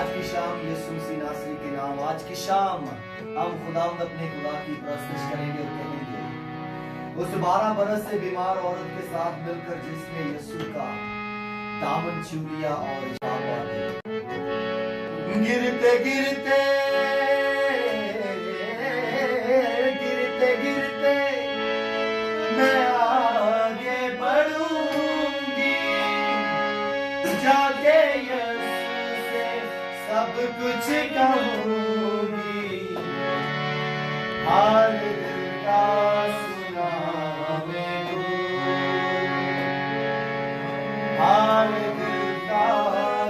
आज की शाम यीशु मसीह नासरी के नाम, आज की शाम हम खुदावंद अपने खुदा की प्रस्तुत करेंगे और कहेंगे उस 12 बरस से बीमार औरत के साथ मिलकर जिसने यीशु का दामन छू लिया और गिरते गिरते गिरते गिरते मैं आगे बढ़ूंगी, जाके यीशु से सब कुछ कहूंगी। हाल दिल का सुनाने दो, हाल दिल का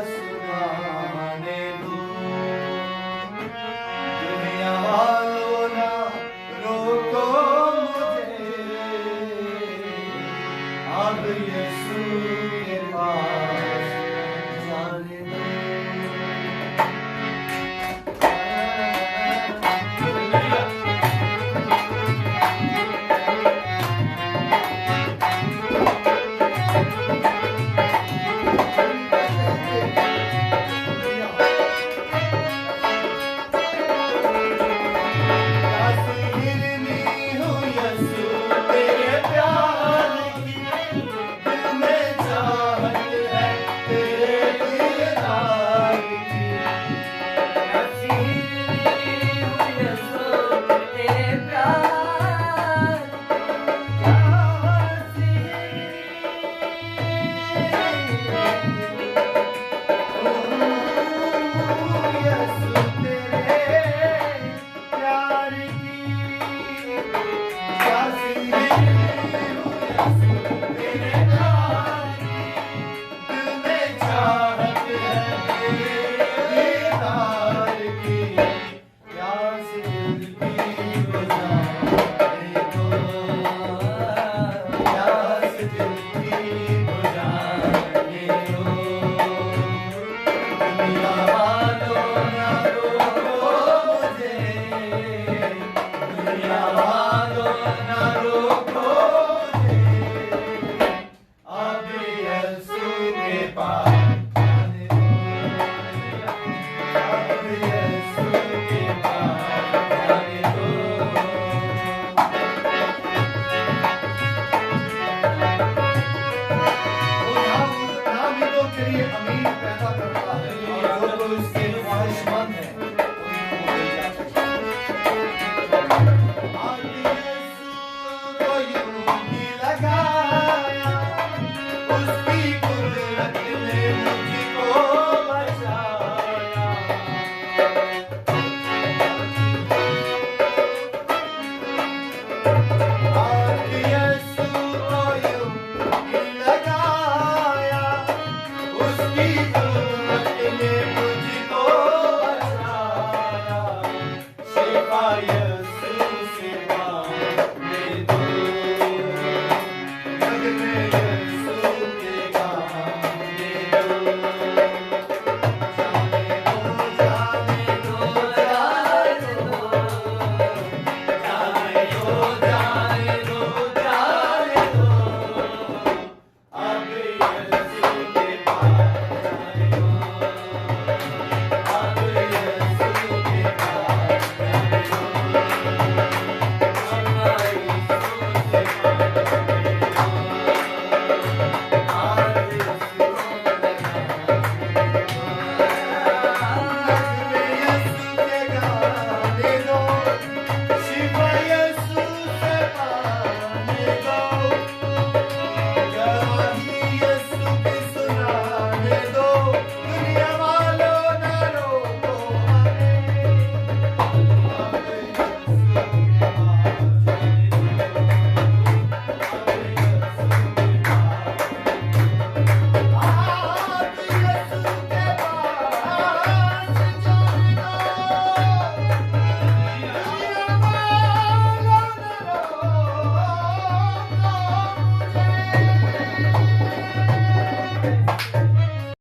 सुनाने दो। दुनिया वालों ना रोको मुझे, अब यीशु के पास जाने दो। अमीर पैदा कर